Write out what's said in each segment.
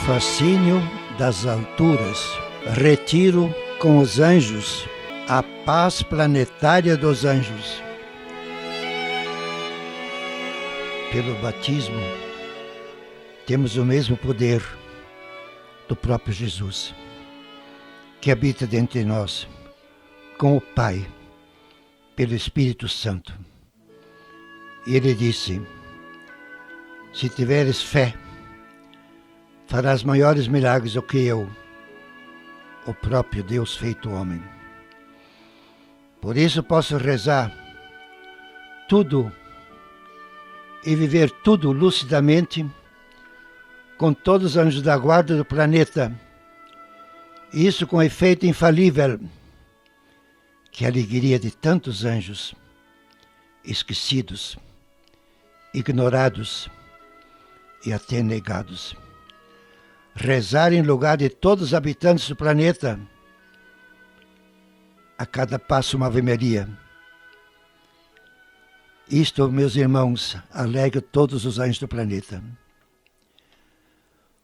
fascínio das alturas, retiro com os anjos, a paz planetária dos anjos. Pelo batismo, temos o mesmo poder do próprio Jesus, que habita dentro de nós, com o Pai, pelo Espírito Santo. E ele disse: se tiveres fé, farás maiores milagres do que eu, o próprio Deus feito homem. Por isso posso rezar tudo e viver tudo lucidamente com todos os anjos da guarda do planeta. Isso com efeito infalível. Que alegria de tantos anjos esquecidos, ignorados e até negados. Rezar em lugar de todos os habitantes do planeta, a cada passo uma Ave Maria. Isto, meus irmãos, alegra todos os anjos do planeta.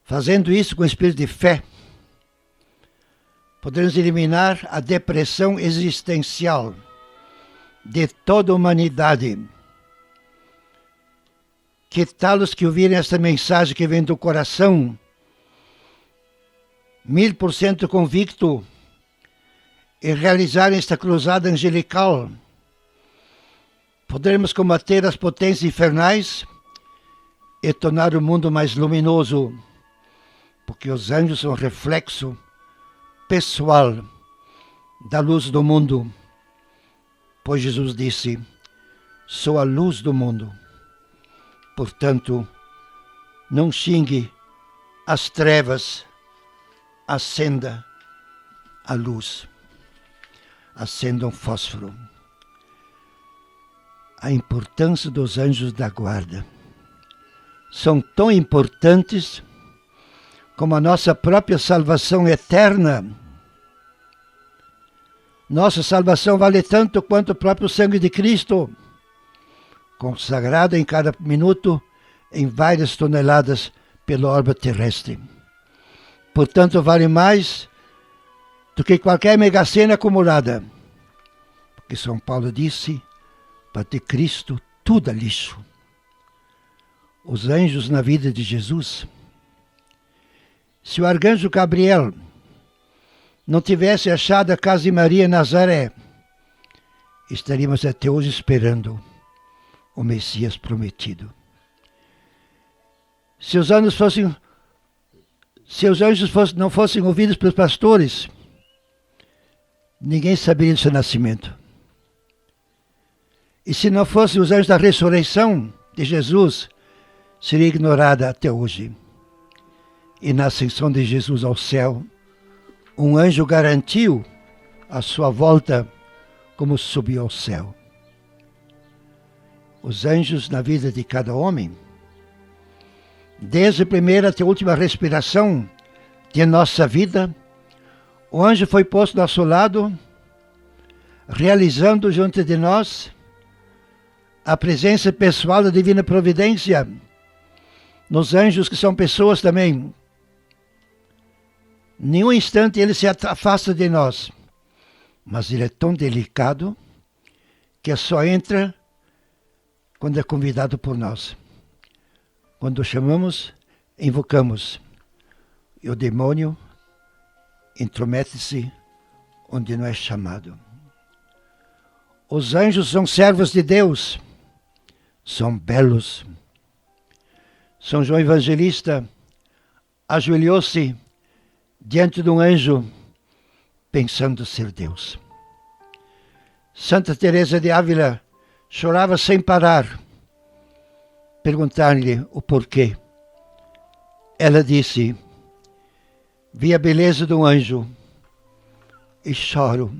Fazendo isso com espírito de fé, podemos eliminar a depressão existencial de toda a humanidade. Que tal os que ouvirem esta mensagem que vem do coração, 1000% convicto, e realizarem esta cruzada angelical? Poderemos combater as potências infernais e tornar o mundo mais luminoso, porque os anjos são reflexo pessoal da luz do mundo. Pois Jesus disse: sou a luz do mundo. Portanto, não xingue as trevas, acenda a luz, acenda um fósforo. A importância dos anjos da guarda são tão importantes como a nossa própria salvação eterna. Nossa salvação vale tanto quanto o próprio sangue de Cristo, consagrado em cada minuto em várias toneladas pela orbe terrestre. Portanto, vale mais do que qualquer mega-sena acumulada. Porque São Paulo disse: para ter Cristo, tudo é lixo. Os anjos na vida de Jesus. Se o arcanjo Gabriel não tivesse achado a casa de Maria em Nazaré, estaríamos até hoje esperando o Messias prometido. Se os anjos não fossem ouvidos pelos pastores, ninguém saberia do seu nascimento. E se não fossem os anjos da ressurreição de Jesus, seria ignorada até hoje. E na ascensão de Jesus ao céu, um anjo garantiu a sua volta como subiu ao céu. Os anjos na vida de cada homem, desde a primeira até a última respiração de nossa vida, o anjo foi posto do nosso lado, realizando junto de nós a presença pessoal da divina providência, nos anjos que são pessoas também. Nenhum instante ele se afasta de nós, mas ele é tão delicado que só entra quando é convidado por nós. Quando chamamos, invocamos, e o demônio intromete-se onde não é chamado. Os anjos são servos de Deus, são belos. São João Evangelista ajoelhou-se diante de um anjo, pensando ser Deus. Santa Teresa de Ávila chorava sem parar. Perguntaram-lhe o porquê. Ela disse: vi a beleza de um anjo e choro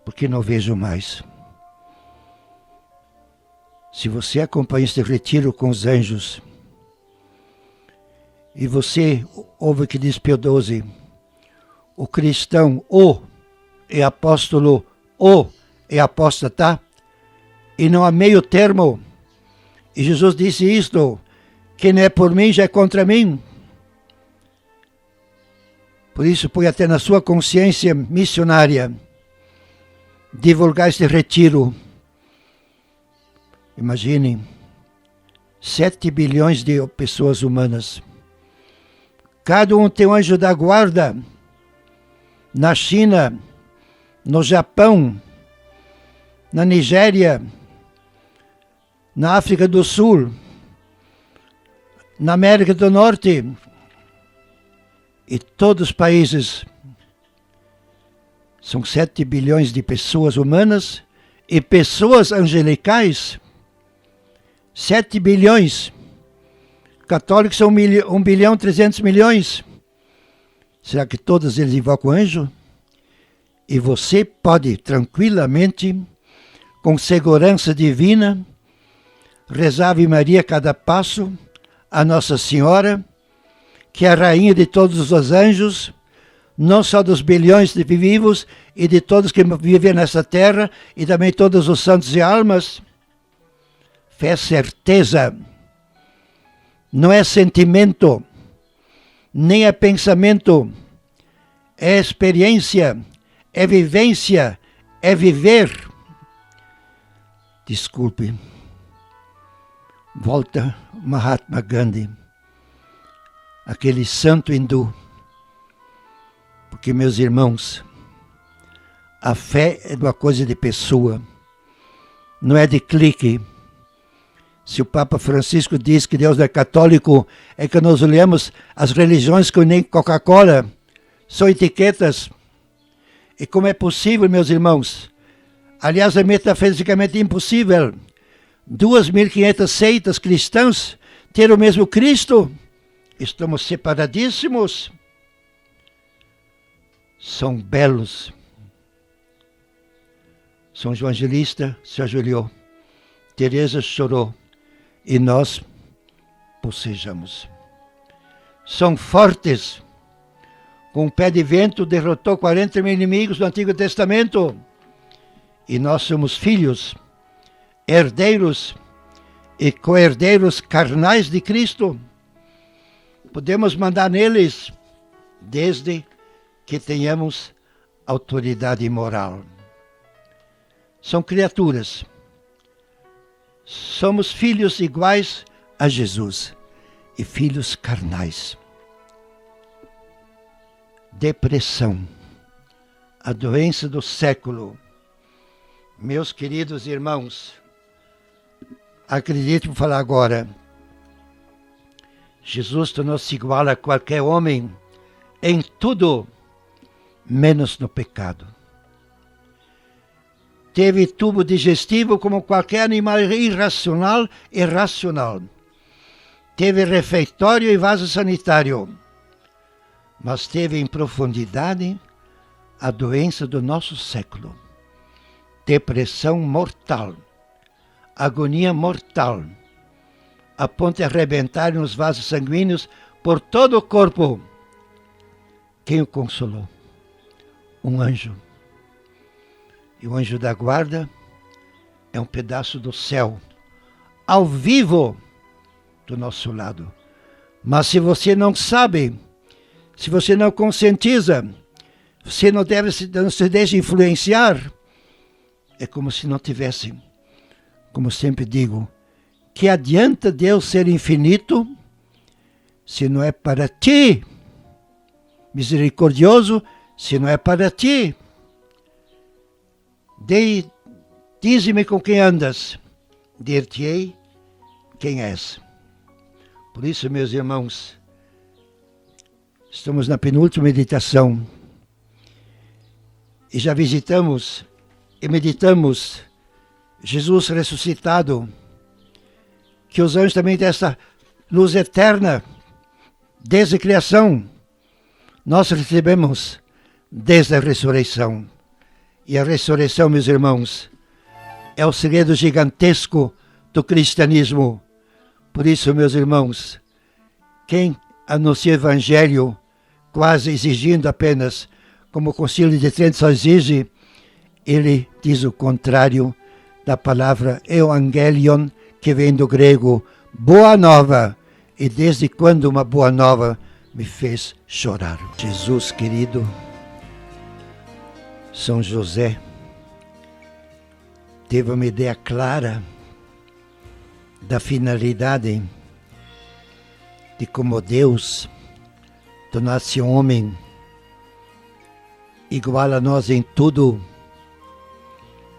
porque não vejo mais. Se você acompanha este retiro com os anjos, e você ouve o que diz Pio XII, o cristão, o é apóstolo, o é apóstata, e não há meio termo. E Jesus disse isto: quem é por mim já é contra mim. Por isso, põe até na sua consciência missionária divulgar este retiro. Imagine, 7 bilhões de pessoas humanas. Cada um tem um anjo da guarda. Na China, no Japão, na Nigéria, na África do Sul, na América do Norte e todos os países. São 7 bilhões de pessoas humanas e pessoas angelicais. 7 bilhões. Católicos são 1 bilhão 300 milhões. Será que todos eles invocam o anjo? E você pode tranquilamente, com segurança divina, rezar Ave Maria a cada passo, a Nossa Senhora, que é a rainha de todos os anjos, não só dos bilhões de vivos e de todos que vivem nessa terra, e também todos os santos e almas. Fé é certeza, não é sentimento, nem é pensamento, é experiência, é vivência, é viver. Desculpe. Volta Mahatma Gandhi, aquele santo hindu. Porque, meus irmãos, a fé é uma coisa de pessoa, não é de clique. Se o Papa Francisco diz que Deus é católico, é que nós olhamos as religiões que nem Coca-Cola, são etiquetas. E como é possível, meus irmãos? Aliás, é metafisicamente impossível 2.500 seitas cristãs ter o mesmo Cristo. Estamos separadíssimos. São belos. São João Evangelista se ajoelhou. Teresa chorou. E nós bocejamos. São fortes. Com o pé de vento derrotou 40 mil inimigos no Antigo Testamento. E nós somos filhos, herdeiros e co-herdeiros carnais de Cristo. Podemos mandar neles, desde que tenhamos autoridade moral. São criaturas. Somos filhos iguais a Jesus e filhos carnais. Depressão, a doença do século. Meus queridos irmãos, acredite, vou falar agora. Jesus tornou-se igual a qualquer homem em tudo, menos no pecado. Teve tubo digestivo como qualquer animal irracional e racional. Teve refeitório e vaso sanitário. Mas teve em profundidade a doença do nosso século. Depressão mortal. Agonia mortal. A ponto de arrebentar nos vasos sanguíneos por todo o corpo. Quem o consolou? Um anjo. E o anjo da guarda é um pedaço do céu, ao vivo, do nosso lado. Mas se você não sabe, se você não conscientiza, você não se deixa influenciar, é como se não tivesse. Como sempre digo, que adianta Deus ser infinito se não é para ti? Misericordioso se não é para ti? Dize-me com quem andas, dir-te-ei quem és. Por isso, meus irmãos, estamos na penúltima meditação e já visitamos e meditamos Jesus ressuscitado, que os anjos também têm essa luz eterna desde a criação. Nós recebemos desde a ressurreição. E a ressurreição, meus irmãos, é o segredo gigantesco do cristianismo. Por isso, meus irmãos, quem anuncia o Evangelho, quase exigindo apenas, como o Concílio de Trento só exige, ele diz o contrário da palavra evangelion, que vem do grego boa nova. E desde quando uma boa nova me fez chorar. Jesus querido, São José teve uma ideia clara da finalidade de como Deus tornasse homem igual a nós em tudo,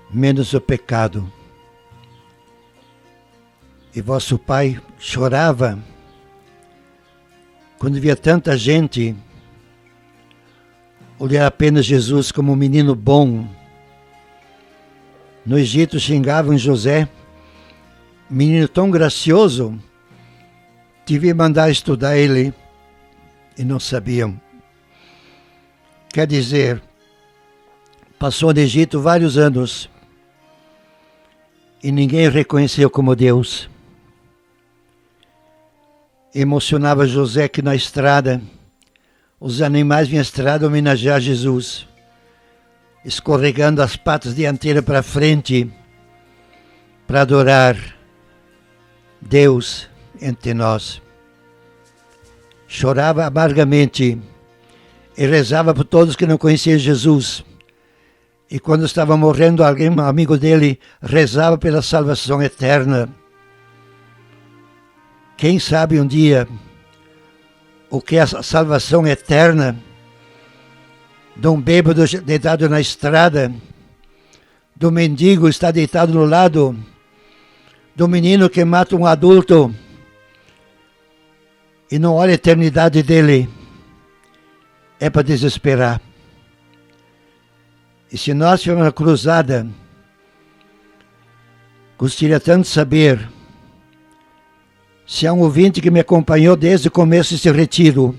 menos o pecado. E vosso pai chorava quando via tanta gente olhar apenas Jesus como um menino bom. No Egito xingavam José, menino tão gracioso, devia mandar estudar ele e não sabiam. Quer dizer, passou no Egito vários anos e ninguém reconheceu como Deus. Emocionava José que na estrada, os animais vinham à estrada homenagear Jesus, escorregando as patas dianteiras para frente, para adorar Deus entre nós. Chorava amargamente e rezava por todos que não conheciam Jesus. E quando estava morrendo alguém, um amigo dele, rezava pela salvação eterna. Quem sabe um dia o que é a salvação eterna de um bêbado deitado na estrada, do mendigo está deitado no lado, do menino que mata um adulto e não olha a eternidade dele, é para desesperar. E se nós tivermos uma cruzada, gostaria tanto de saber se há um ouvinte que me acompanhou desde o começo desse retiro.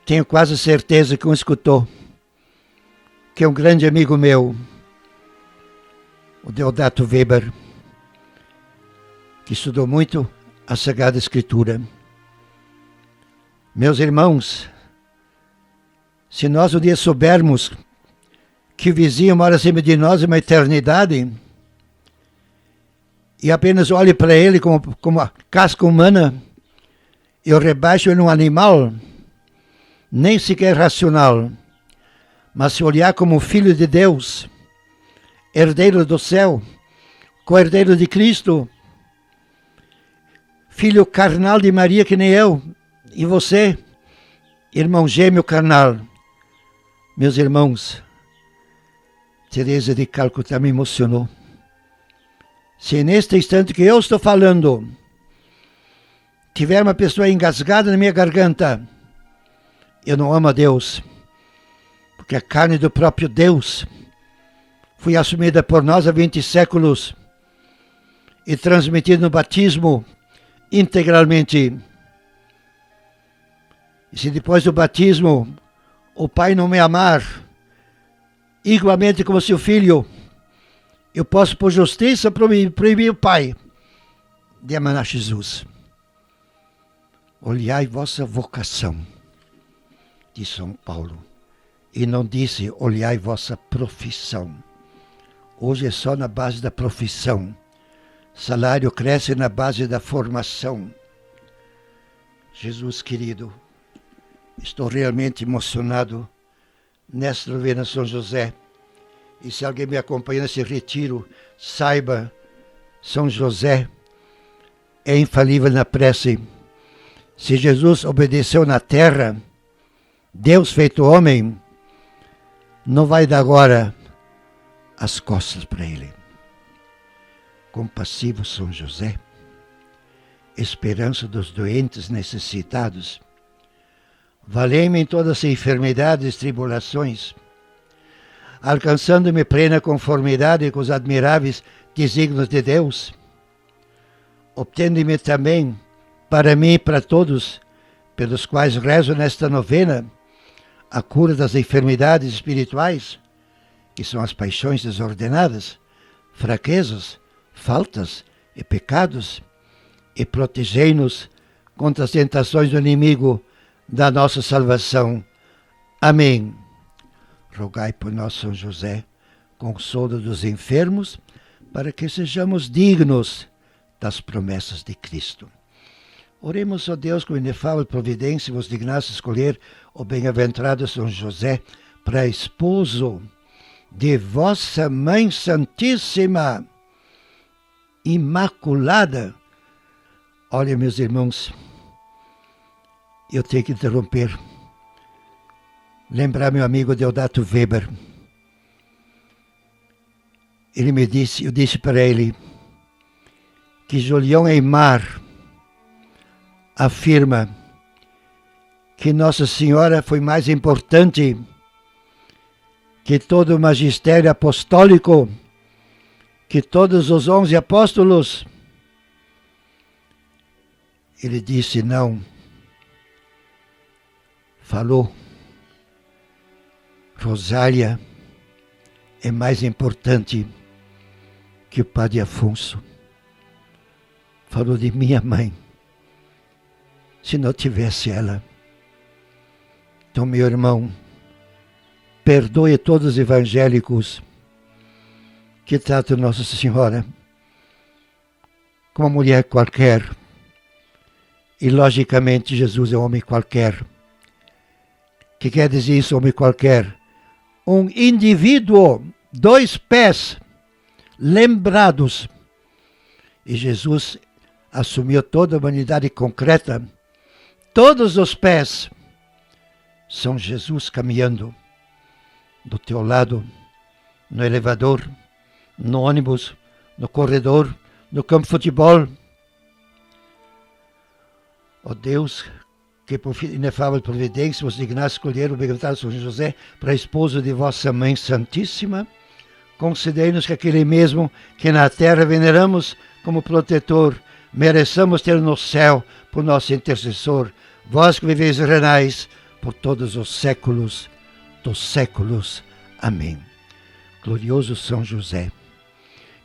Tenho quase certeza que um escutou, que é um grande amigo meu, o Deodato Weber, que estudou muito a Sagrada Escritura. Meus irmãos, se nós um dia soubermos que o vizinho mora acima de nós uma eternidade, e apenas olhe para ele como a casca humana, e eu rebaixo ele num animal, nem sequer racional, mas se olhar como filho de Deus, herdeiro do céu, co-herdeiro de Cristo, filho carnal de Maria que nem eu, e você, irmão gêmeo carnal. Meus irmãos, Teresa de Calcutá me emocionou. Se neste instante que eu estou falando, tiver uma pessoa engasgada na minha garganta, eu não amo a Deus, porque a carne do próprio Deus foi assumida por nós há 20 séculos e transmitida no batismo integralmente. E se depois do batismo o Pai não me amar igualmente como seu filho, eu posso, por justiça, proibir o Pai de amar Jesus. Olhai vossa vocação, diz São Paulo. E não disse, olhai vossa profissão. Hoje é só na base da profissão. Salário cresce na base da formação. Jesus querido, estou realmente emocionado nesta novena São José. E se alguém me acompanha nesse retiro, saiba, São José é infalível na prece. Se Jesus obedeceu na terra, Deus feito homem, não vai dar agora as costas para ele. Compassivo São José, esperança dos doentes necessitados, valei-me em todas as enfermidades e tribulações, alcançando-me plena conformidade com os admiráveis desígnios de Deus, obtendo-me também, para mim e para todos, pelos quais rezo nesta novena, a cura das enfermidades espirituais, que são as paixões desordenadas, fraquezas, faltas e pecados, e protegei-nos contra as tentações do inimigo da nossa salvação. Amém. Rogai por nós, São José, consolo dos enfermos, para que sejamos dignos das promessas de Cristo. Oremos, ó Deus, com inefável providência, vos dignasse escolher o bem-aventurado São José para esposo de vossa Mãe Santíssima, Imaculada. Olha, meus irmãos, eu tenho que interromper. Lembrar meu amigo Deodato Weber. Ele me disse, eu disse para ele, que Julião Eymar afirma que Nossa Senhora foi mais importante que todo o magistério apostólico, que todos os 11 apóstolos. Ele disse não. Falou, Rosália é mais importante que o Padre Afonso. Falou de minha mãe. Se não tivesse ela. Então, meu irmão, perdoe todos os evangélicos que tratam Nossa Senhora como uma mulher qualquer. E, logicamente, Jesus é um homem qualquer. O que quer dizer isso, homem qualquer? Um indivíduo, 2 pés, lembrados. E Jesus assumiu toda a humanidade concreta. Todos os pés são Jesus caminhando do teu lado, no elevador, no ônibus, no corredor, no campo de futebol. Ó Deus, que por inefável providência vos dignasse escolher o bem-aventurado São José para esposo de vossa Mãe Santíssima, concedei-nos que aquele mesmo que na terra veneramos como protetor, mereçamos ter no céu por nosso intercessor, vós que viveis e reinais por todos os séculos dos séculos. Amém. Glorioso São José,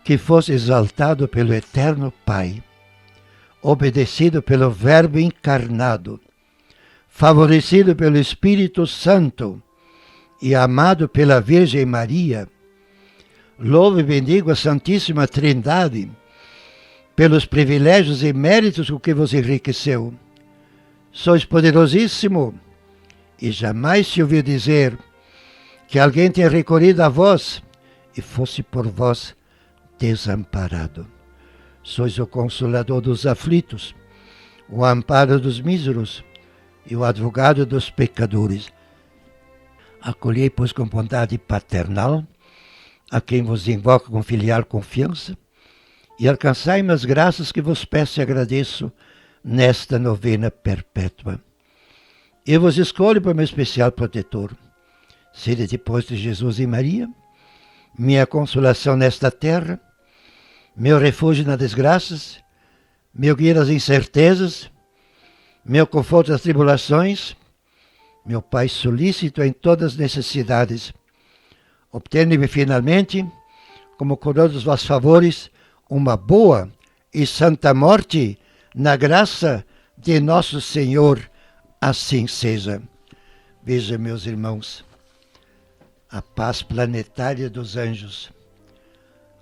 que fosse exaltado pelo eterno Pai, obedecido pelo Verbo encarnado, favorecido pelo Espírito Santo e amado pela Virgem Maria, louve e bendigo a Santíssima Trindade pelos privilégios e méritos com que vos enriqueceu. Sois poderosíssimo e jamais se ouviu dizer que alguém tenha recorrido a vós e fosse por vós desamparado. Sois o consolador dos aflitos, o amparo dos míseros e o advogado dos pecadores. Acolhei, pois, com bondade paternal a quem vos invoca com filial confiança e alcançai-me as graças que vos peço e agradeço nesta novena perpétua. Eu vos escolho para meu especial protetor. Sede depois de Jesus e Maria, minha consolação nesta terra, meu refúgio nas desgraças, meu guia nas incertezas, meu conforto nas tribulações, meu Pai solícito em todas as necessidades. Obtende-me finalmente, como coroa dos vossos favores, uma boa e santa morte, na graça de nosso Senhor, assim seja. Veja, meus irmãos, a paz planetária dos anjos.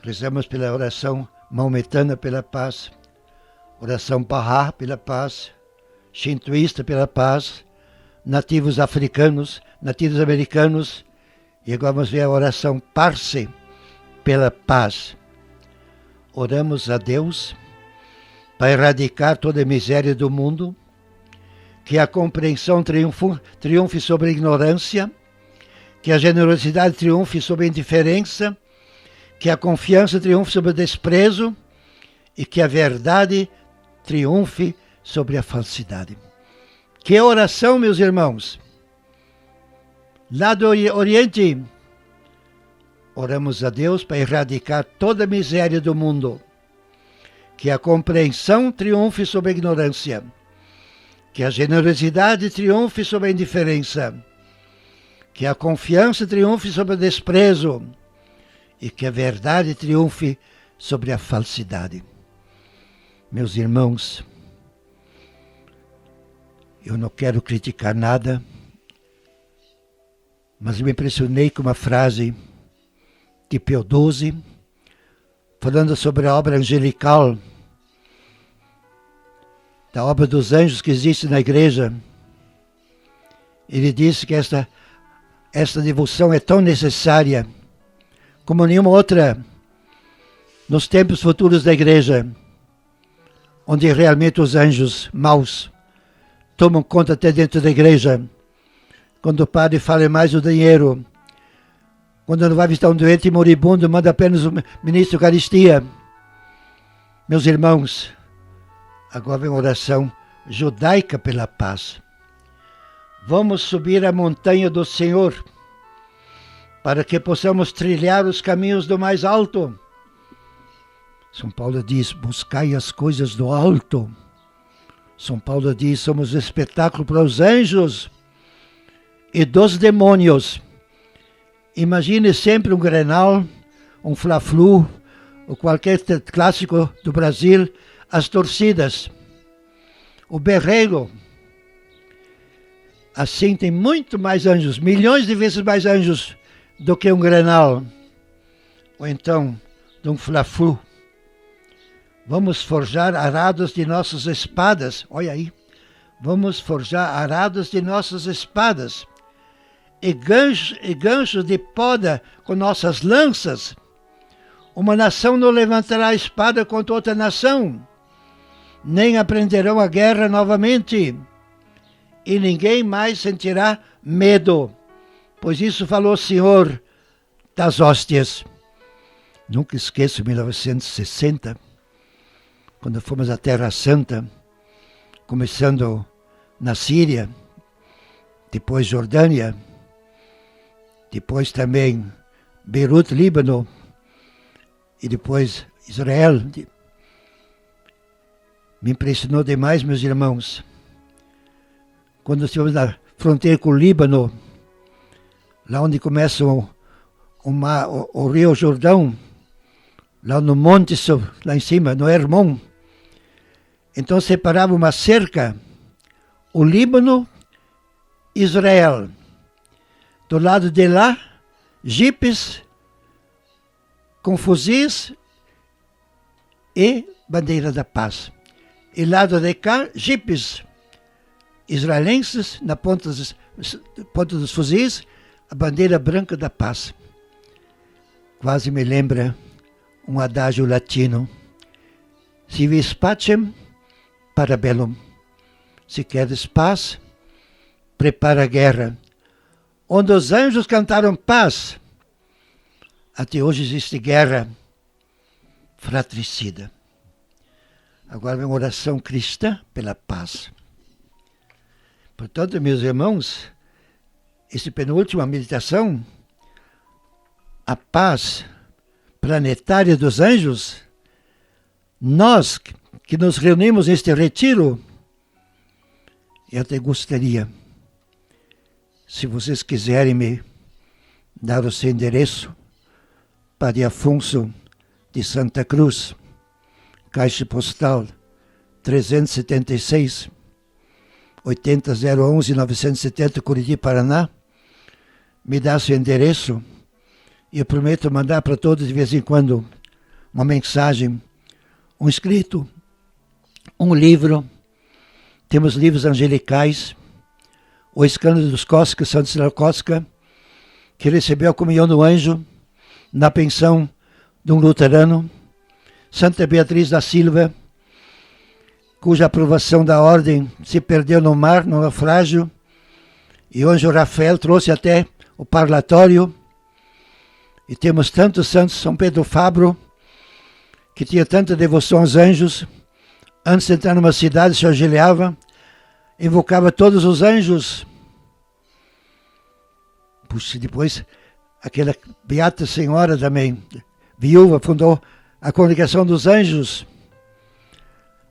Rezamos pela oração maometana pela paz, oração Bahá'í pela paz, shintoísta pela paz, nativos africanos, nativos americanos, e agora vamos ver a oração Parsi pela paz. Oramos a Deus para erradicar toda a miséria do mundo, que a compreensão triunfe sobre a ignorância, que a generosidade triunfe sobre a indiferença, que a confiança triunfe sobre o desprezo e que a verdade triunfe sobre a falsidade. Que oração, meus irmãos! Lá do Oriente, oramos a Deus para erradicar toda a miséria do mundo, que a compreensão triunfe sobre a ignorância, que a generosidade triunfe sobre a indiferença, que a confiança triunfe sobre o desprezo e que a verdade triunfe sobre a falsidade. Meus irmãos, eu não quero criticar nada, mas me impressionei com uma frase de Pio XII, falando sobre a obra angelical da obra dos anjos que existe na igreja. Ele disse que esta devoção é tão necessária como nenhuma outra nos tempos futuros da igreja, onde realmente os anjos maus tomam conta até dentro da igreja. Quando o padre fala mais do dinheiro, quando não vai visitar um doente moribundo, manda apenas o ministro da Eucaristia. Meus irmãos, agora vem uma oração judaica pela paz. Vamos subir a montanha do Senhor, para que possamos trilhar os caminhos do mais alto. São Paulo diz, buscai as coisas do alto. São Paulo diz, somos espetáculo para os anjos e dos demônios. Imagine sempre um Grenal, um Fla-Flu, ou qualquer clássico do Brasil, as torcidas, o berreiro. Assim tem muito mais anjos, milhões de vezes mais anjos do que um Grenal, ou então de um Fla-Flu. Vamos forjar arados de nossas espadas, olha aí, vamos forjar arados de nossas espadas, e ganchos de poda com nossas lanças. Uma nação não levantará a espada contra outra nação, nem aprenderão a guerra novamente, e ninguém mais sentirá medo, pois isso falou o Senhor das hóstias. Nunca esqueço 1960, quando fomos à Terra Santa, começando na Síria, depois Jordânia, depois também Beirute, Líbano, e depois Israel. Me impressionou demais, meus irmãos, quando estivemos na fronteira com o Líbano, lá onde começa o rio Jordão, lá no monte, lá em cima, no Hermon. Então separava uma cerca, o Líbano, Israel. Do lado de lá, jipes com fuzis e bandeira da paz. E lado de cá, jipes israelenses, na ponta dos fuzis, a bandeira branca da paz. Quase me lembra um adágio latino. Si vis pacem, para bellum. Se queres paz, prepara a guerra. Onde os anjos cantaram paz, até hoje existe guerra fratricida. Agora vem uma oração cristã pela paz. Portanto, meus irmãos, essa penúltima meditação, a paz planetária dos anjos, nós que nos reunimos neste retiro, eu até gostaria, se vocês quiserem me dar o seu endereço, Padre Afonso de Santa Cruz, Caixa Postal 376, 80011 970, Curitiba, Paraná, me dá seu endereço e eu prometo mandar para todos de vez em quando uma mensagem, um escrito, um livro. Temos livros angelicais, o Escândalo dos Cósicos, Santo Silar Cósca, que recebeu a comunhão do anjo na pensão de um luterano, Santa Beatriz da Silva, cuja aprovação da ordem se perdeu no mar, no naufrágio, e o anjo Rafael trouxe até o parlatório. E temos tantos santos, São Pedro Fabro, que tinha tanta devoção aos anjos, antes de entrar numa cidade se ajoelhava, invocava todos os anjos. Puxa, depois aquela beata senhora também, viúva, fundou a Congregação dos Anjos,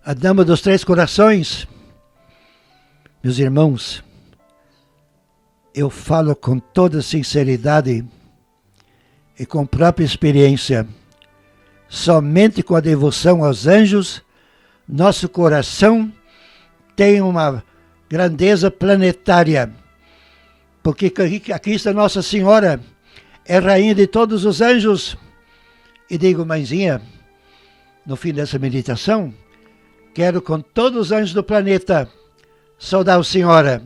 a Dama dos Três Corações. Meus irmãos, eu falo com toda sinceridade e com própria experiência, somente com a devoção aos anjos, nosso coração tem uma grandeza planetária, porque aqui está Nossa Senhora, é rainha de todos os anjos. E digo, mãezinha, no fim dessa meditação, quero com todos os anjos do planeta saudar a Senhora.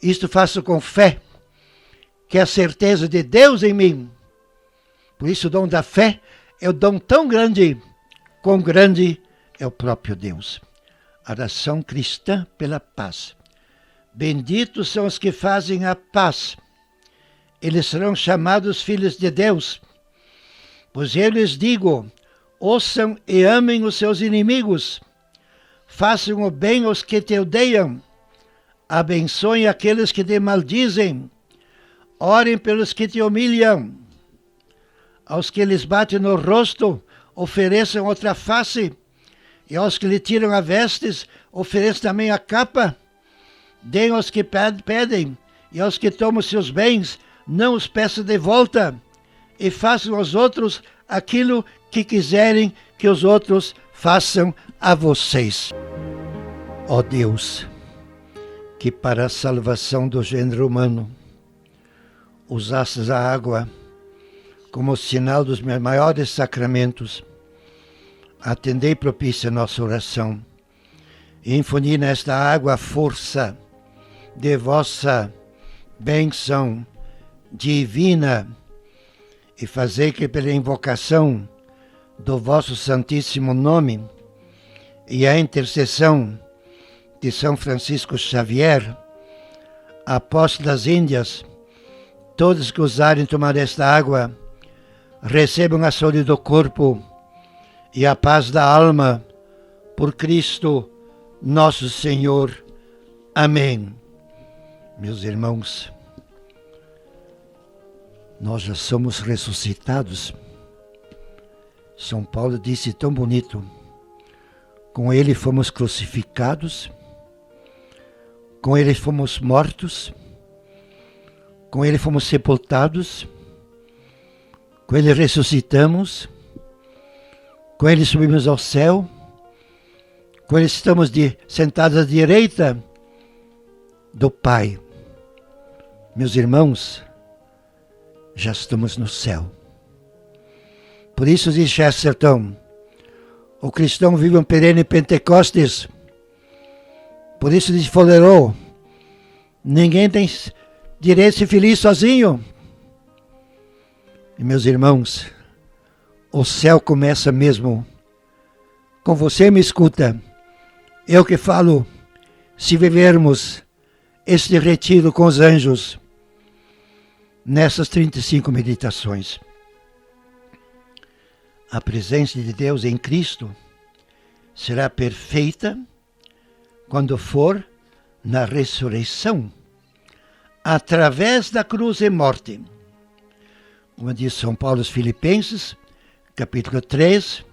Isto faço com fé, que é a certeza de Deus em mim. Por isso o dom da fé é o dom tão grande, quão grande é o próprio Deus. A oração cristã pela paz. Benditos são os que fazem a paz. Eles serão chamados filhos de Deus. Pois eu lhes digo, ouçam e amem os seus inimigos. Façam o bem aos que te odeiam. Abençoem aqueles que te maldizem. Orem pelos que te humilham. Aos que lhes batem no rosto, ofereçam outra face. E aos que lhe tiram as vestes, ofereçam também a capa. Deem aos que pedem, e aos que tomam seus bens, não os peçam de volta. E façam aos outros aquilo que quiserem que os outros façam a vocês. Ó Deus, que para a salvação do gênero humano usastes a água como sinal dos meus maiores sacramentos, atendei propícia a nossa oração e infundi nesta água a força de vossa bênção divina e fazei que pela invocação do vosso santíssimo nome e a intercessão de São Francisco Xavier, apóstolo das Índias, todos que usarem tomar esta água recebam a saúde do corpo e a paz da alma, por Cristo nosso Senhor. Amém. Meus irmãos, nós já somos ressuscitados. São Paulo disse tão bonito, com ele fomos crucificados, com ele fomos mortos, com ele fomos sepultados, com ele ressuscitamos, com ele subimos ao céu, com ele estamos sentados à direita do Pai. Meus irmãos, já estamos no céu. Por isso diz Chesterton, o cristão vive um perene Pentecostes. Por isso diz Fouleroux, ninguém tem direito de ser feliz sozinho. E meus irmãos, o céu começa mesmo com você. Me escuta, eu que falo, se vivermos este retiro com os anjos, nessas 35 meditações, a presença de Deus em Cristo será perfeita quando for na ressurreição, através da cruz e morte. Como diz São Paulo aos Filipenses, capítulo 3,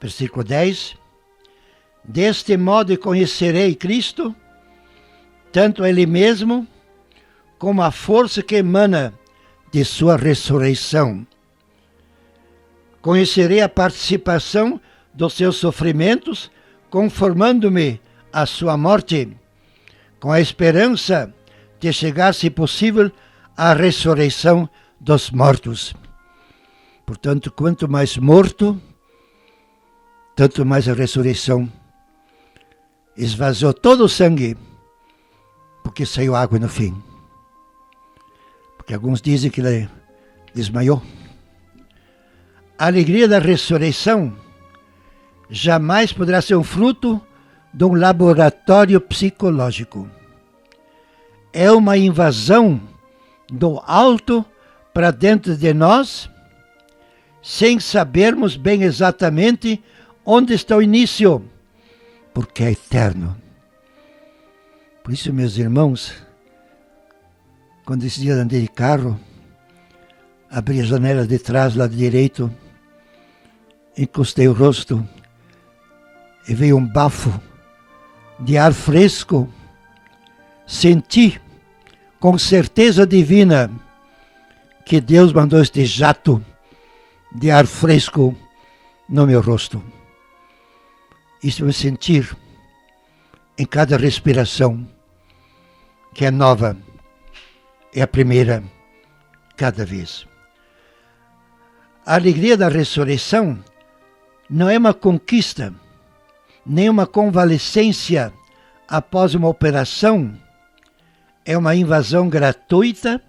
versículo 10, deste modo conhecerei Cristo, tanto Ele mesmo, como a força que emana de sua ressurreição. Conhecerei a participação dos seus sofrimentos, conformando-me à sua morte, com a esperança de chegar, se possível, à ressurreição dos mortos. Portanto, quanto mais morto, tanto mais a ressurreição. Esvaziou todo o sangue, porque saiu água no fim. Porque alguns dizem que ele desmaiou. A alegria da ressurreição jamais poderá ser um fruto de um laboratório psicológico. É uma invasão do alto para dentro de nós, sem sabermos bem exatamente onde está o início, porque é eterno. Por isso, meus irmãos, quando esse dia andei de carro, abri a janela de trás, lado direito, encostei o rosto e veio um bafo de ar fresco. Senti com certeza divina que Deus mandou este jato de ar fresco no meu rosto. Isso me sentir em cada respiração, que é nova, é a primeira cada vez. A alegria da ressurreição não é uma conquista, nem uma convalescência após uma operação. É uma invasão gratuita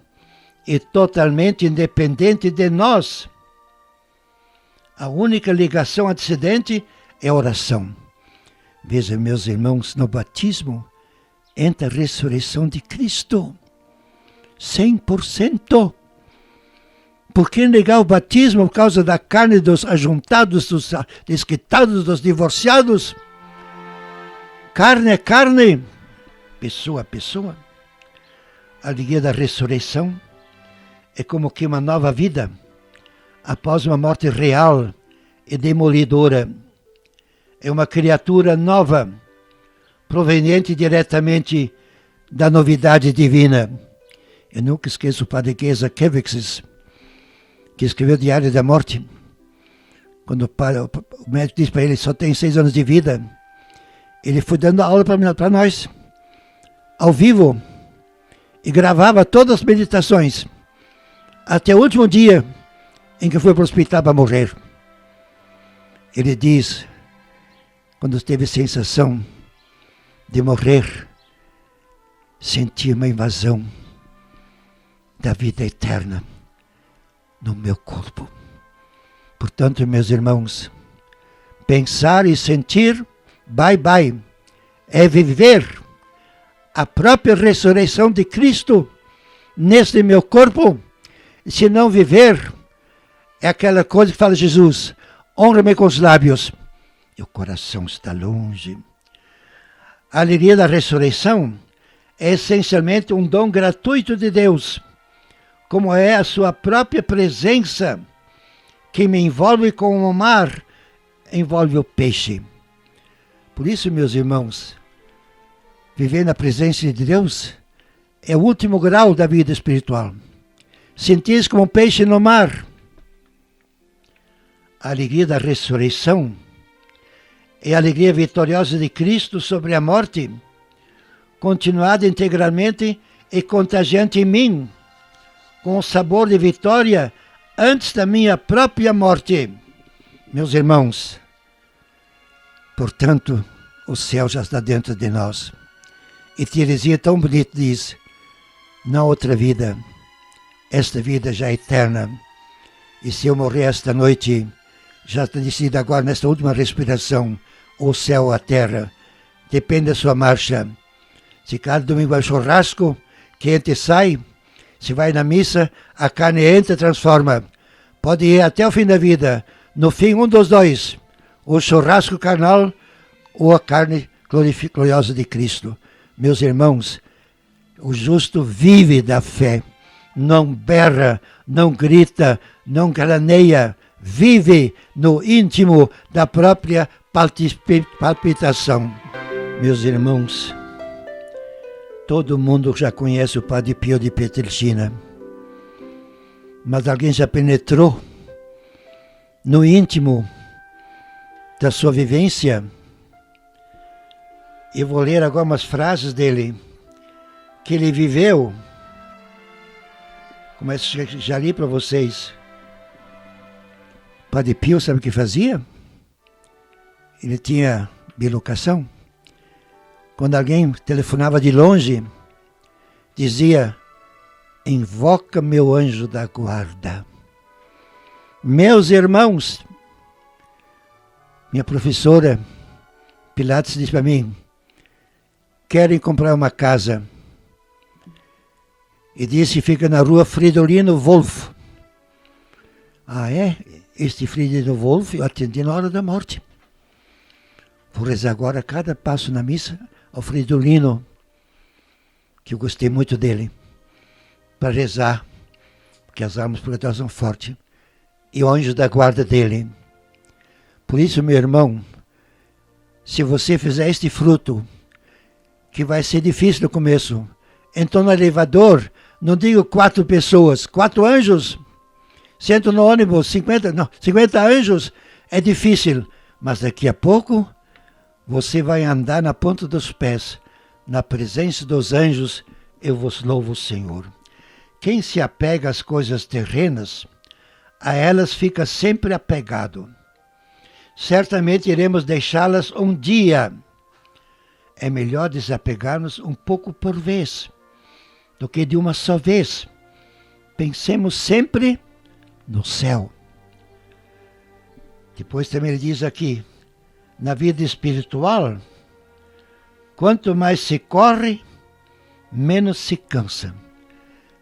e totalmente independente de nós. A única ligação antecedente é a oração. Vejam, meus irmãos, no batismo entra a ressurreição de Cristo. 100%. Por que negar o batismo por causa da carne dos ajuntados, dos desquitados, dos divorciados? Carne é carne, pessoa é pessoa. A alegria da ressurreição é como que uma nova vida após uma morte real e demolidora. É uma criatura nova, proveniente diretamente da novidade divina. Eu nunca esqueço o padre Geza Kevixes, que escreveu o Diário da Morte. Quando o médico disse para ele, só tem 6 anos de vida, ele foi dando aula para nós, ao vivo, e gravava todas as meditações, até o último dia em que foi para o hospital para morrer. Ele diz, quando teve sensação de morrer, senti uma invasão da vida eterna no meu corpo. Portanto, meus irmãos, pensar e sentir, bye bye, é viver a própria ressurreição de Cristo neste meu corpo. Se não viver, é aquela coisa que fala Jesus, honra-me com os lábios, e o coração está longe. A alegria da ressurreição é essencialmente um dom gratuito de Deus, como é a sua própria presença, que me envolve como o mar envolve o peixe. Por isso, meus irmãos, viver na presença de Deus é o último grau da vida espiritual. Sentir-se como um peixe no mar. A alegria da ressurreição é a alegria vitoriosa de Cristo sobre a morte, continuada integralmente e contagiante em mim, com o sabor de vitória antes da minha própria morte. Meus irmãos, portanto, o céu já está dentro de nós. E Teresinha tão bonito diz, na outra vida, esta vida já é eterna. E se eu morrer esta noite, já está decidido agora, nesta última respiração, o céu ou a terra. Depende da sua marcha. Se cada domingo vai churrasco, quente sai. Se vai na missa, a carne entra e transforma. Pode ir até o fim da vida. No fim, um dos dois. O churrasco carnal ou a carne gloriosa de Cristo. Meus irmãos, o justo vive da fé. Não berra, não grita, não garaneia. Vive no íntimo da própria palpitação. Meus irmãos, todo mundo já conhece o Padre Pio de Pietrelcina. Mas alguém já penetrou no íntimo da sua vivência? Eu vou ler agora umas frases dele, que ele viveu. Como já li para vocês. Padre Pio, sabe o que fazia? Ele tinha bilocação. Quando alguém telefonava de longe, dizia, invoca meu anjo da guarda. Meus irmãos, minha professora Pilates disse para mim, querem comprar uma casa. E disse, fica na rua Fridolino Wolff. Ah, é? Este Fridolino Wolff eu atendi na hora da morte. Vou rezar agora cada passo na missa ao Fridolino, que eu gostei muito dele, para rezar, porque as almas purgatórias são fortes, e o anjo da guarda dele. Por isso, meu irmão, se você fizer este fruto, que vai ser difícil no começo, então no elevador, não digo 4 pessoas, 4 anjos, sentam no ônibus, 50 anjos, é difícil, mas daqui a pouco você vai andar na ponta dos pés, na presença dos anjos, eu vos louvo, Senhor. Quem se apega às coisas terrenas, a elas fica sempre apegado. certamente iremos deixá-las um dia. É melhor desapegar-nos um pouco por vez, do que de uma só vez. Pensemos sempre no céu. Depois também ele diz aqui, na vida espiritual, quanto mais se corre, menos se cansa.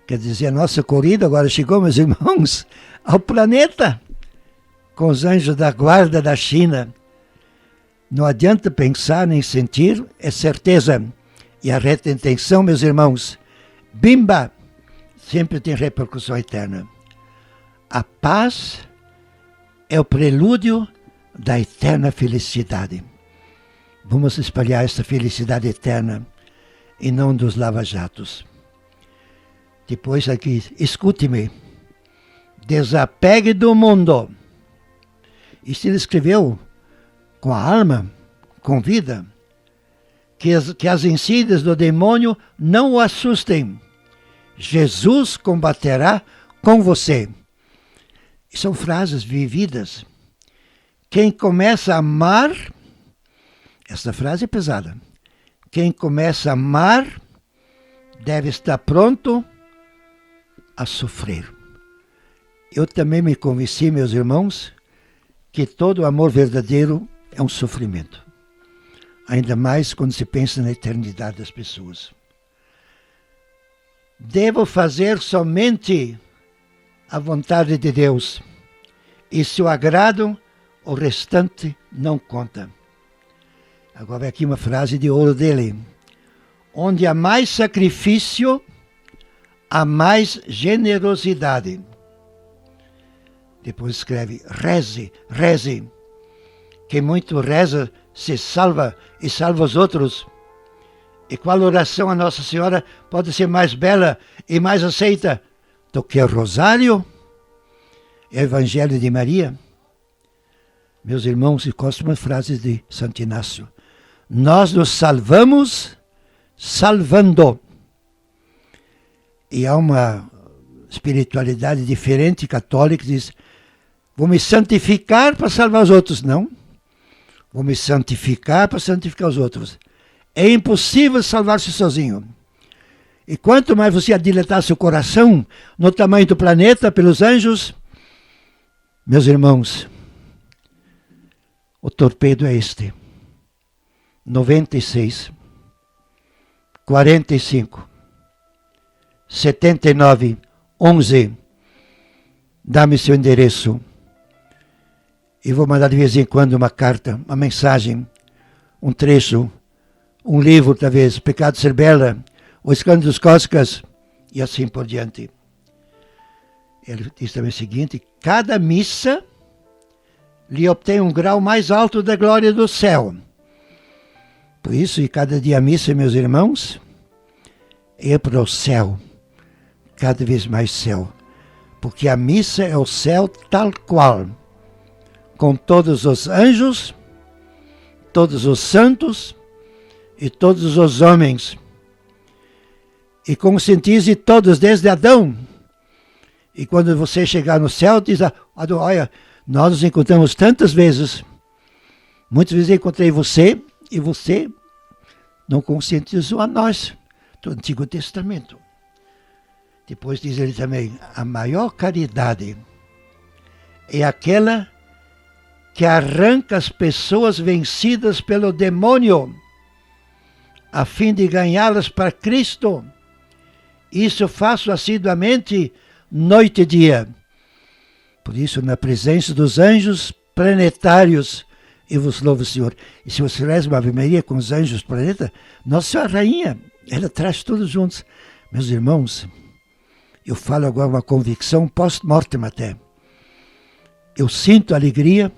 Quer dizer, a nossa corrida agora chegou, meus irmãos, ao planeta, com os anjos da guarda da China. Não adianta pensar nem sentir, é certeza. E a reta intenção, meus irmãos, bimba, sempre tem repercussão eterna. A paz é o prelúdio da eterna felicidade. Vamos espalhar esta felicidade eterna e não dos lava-jatos. Depois aqui, escute-me. Desapegue do mundo. Isso ele escreveu com a alma, com vida. Que as insídias do demônio não o assustem. Jesus combaterá com você. E são frases vividas. Quem começa a amar, essa frase é pesada. Quem começa a amar deve estar pronto a sofrer. Eu também me convenci, meus irmãos, que todo amor verdadeiro é um sofrimento. Ainda mais quando se pensa na eternidade das pessoas. Devo fazer somente a vontade de Deus. E se o agrado, o restante não conta. Agora vem aqui uma frase de ouro dele. Onde há mais sacrifício, há mais generosidade. Depois escreve, reze, reze. Quem muito reza se salva e salva os outros. E qual oração a Nossa Senhora pode ser mais bela e mais aceita do que o Rosário e o Evangelho de Maria? Meus irmãos, eu gosto de uma frase de Santo Inácio. Nós nos salvamos salvando. E há uma espiritualidade diferente, católica, que diz, vou me santificar para salvar os outros. Não. Vou me santificar para santificar os outros. É impossível salvar-se sozinho. E quanto mais você dilatar seu coração no tamanho do planeta, pelos anjos, meus irmãos, o torpedo é este. 96, 45, 79, 11. Dá-me seu endereço. E vou mandar de vez em quando uma carta, uma mensagem, um trecho, um livro, talvez, Pecado Ser Bela, O Escândalo dos Cósicas, e assim por diante. Ele diz também o seguinte, cada missa lhe obtém um grau mais alto da glória do céu. Por isso, e cada dia a missa, meus irmãos, é para o céu, cada vez mais céu. Porque a missa é o céu tal qual, com todos os anjos, todos os santos e todos os homens. E conscientize todos desde Adão. E quando você chegar no céu, diz, olha, nós nos encontramos tantas vezes. Muitas vezes eu encontrei você e você não conscientizou a nós do Antigo Testamento. Depois diz ele também, a maior caridade é aquela que arranca as pessoas vencidas pelo demônio, a fim de ganhá-las para Cristo. Isso faço assiduamente, noite e dia. Por isso, na presença dos anjos planetários, eu vos louvo, Senhor. E se você reza uma Ave Maria com os anjos do planeta, Nossa Senhora Rainha, ela traz todos juntos. Meus irmãos, eu falo agora uma convicção post-mortem até. Eu sinto a alegria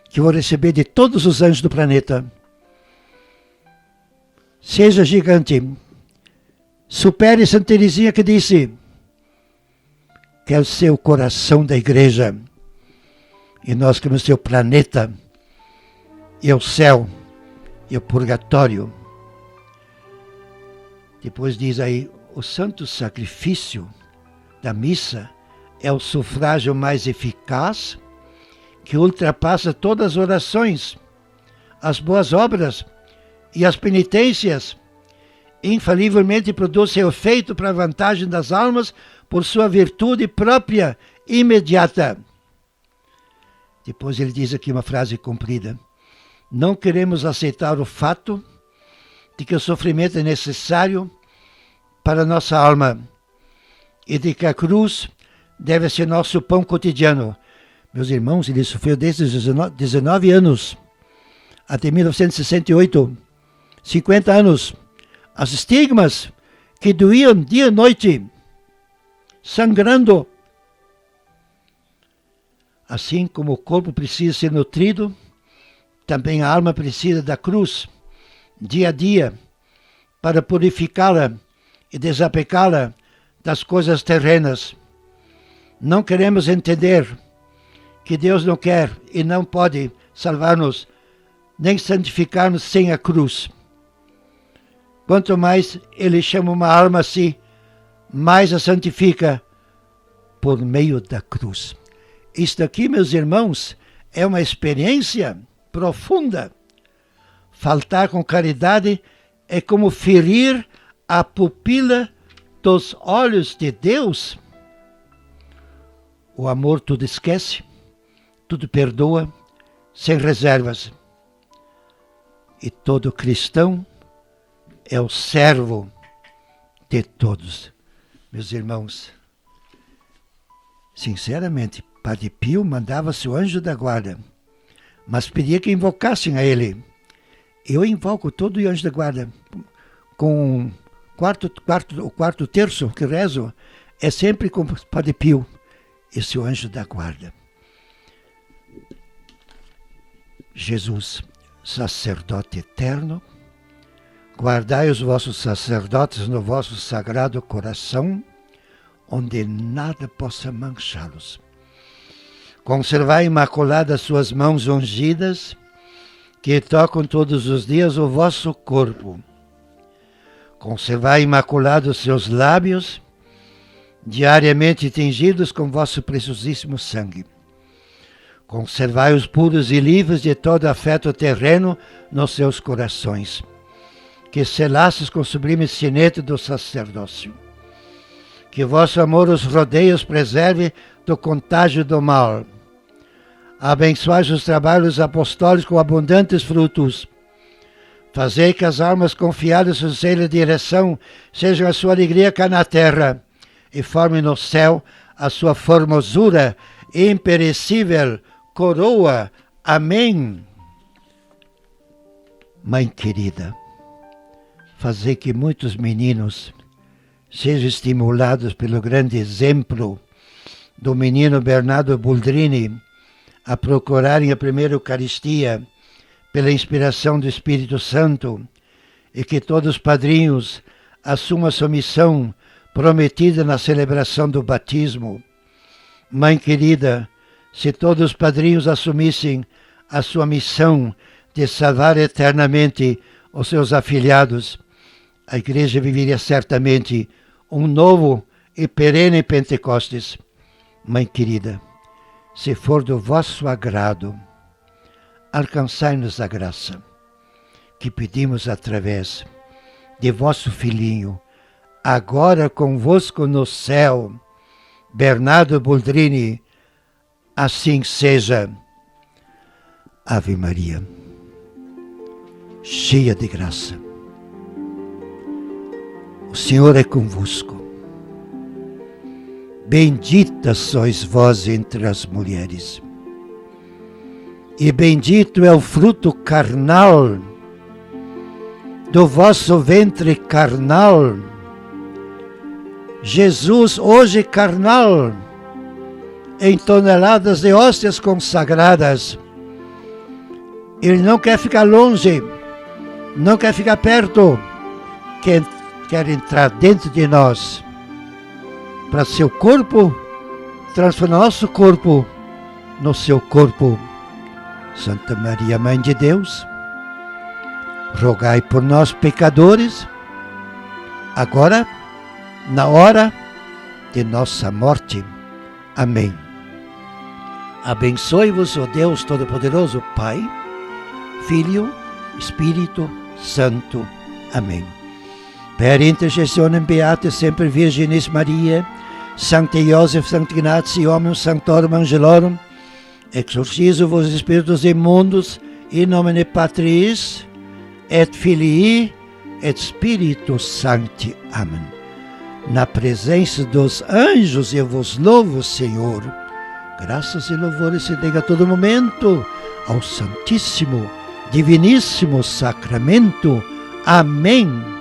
que vou receber de todos os anjos do planeta. Seja gigante. Supere Santa Teresinha que disse, quero ser o coração da igreja. E nós queremos ser o planeta, e o céu, e o purgatório. Depois diz aí, o santo sacrifício da missa é o sufrágio mais eficaz que ultrapassa todas as orações, as boas obras e as penitências, infalivelmente produz seu efeito para a vantagem das almas por sua virtude própria imediata. Depois ele diz aqui uma frase comprida. Não queremos aceitar o fato de que o sofrimento é necessário para a nossa alma e de que a cruz deve ser nosso pão cotidiano. Meus irmãos, ele sofreu desde os 19 anos até 1968, 50 anos. As estigmas que doíam dia e noite, sangrando. Assim como o corpo precisa ser nutrido, também a alma precisa da cruz, dia a dia, para purificá-la e desapegá-la das coisas terrenas. Não queremos entender que Deus não quer e não pode salvar-nos, nem santificar-nos sem a cruz. Quanto mais Ele chama uma alma a si, mais a santifica por meio da cruz. Isto aqui, meus irmãos, é uma experiência profunda. Faltar com caridade é como ferir a pupila dos olhos de Deus. O amor tudo esquece, tudo perdoa, sem reservas. E todo cristão é o servo de todos. Meus irmãos, sinceramente, Padre Pio mandava seu anjo da guarda, mas pedia que invocassem a ele. Eu invoco todo o anjo da guarda. Com o quarto terço que rezo, é sempre com o Padre Pio, esse anjo da guarda. Jesus, sacerdote eterno, guardai os vossos sacerdotes no vosso sagrado coração, onde nada possa manchá-los. Conservai imaculadas suas mãos ungidas, que tocam todos os dias o vosso corpo. Conservai imaculados seus lábios, diariamente tingidos com vosso preciosíssimo sangue. Conservai-os puros e livres de todo afeto terreno nos seus corações, que selastes com o sublime sinete do sacerdócio. Que vosso amor os rodeie e os preserve do contágio do mal. Abençoai os trabalhos apostólicos com abundantes frutos. Fazei que as almas confiadas no selo de direção sejam a sua alegria cá na terra e formem no céu a sua formosura imperecível coroa. Amém. Mãe querida, fazei que muitos meninos sejam estimulados pelo grande exemplo do menino Bernardo Boldrini a procurarem a primeira Eucaristia pela inspiração do Espírito Santo e que todos os padrinhos assumam a sua missão prometida na celebração do batismo. Mãe querida, se todos os padrinhos assumissem a sua missão de salvar eternamente os seus afilhados, a Igreja viveria certamente um novo e perene Pentecostes. Mãe querida, se for do vosso agrado, alcançai-nos a graça que pedimos através de vosso filhinho, agora convosco no céu, Bernardo Boldrini. Assim seja. Ave Maria, cheia de graça, o Senhor é convosco. Bendita sois vós entre as mulheres, e bendito é o fruto carnal do vosso ventre carnal. Jesus, hoje carnal, em toneladas de hóstias consagradas. Ele não quer ficar longe, não quer ficar perto, quer entrar dentro de nós, para seu corpo, transformar nosso corpo no seu corpo. Santa Maria, Mãe de Deus, rogai por nós pecadores, agora, na hora de nossa morte. Amém. Abençoe-vos, ó Deus Todo-Poderoso, Pai, Filho, Espírito Santo. Amém. Per intercessionem beate sempre Virginis Maria, Sancte Joseph, Sancte Ignatium, Sanctorum Angelorum, exorcizo vos spiritus immundos, in nomine Patris, et Filii, et Spiritus Sancti. Amém. Na presença dos anjos eu vos louvo, Senhor. Graças e louvores se dêem a todo momento ao Santíssimo, Diviníssimo Sacramento. Amém.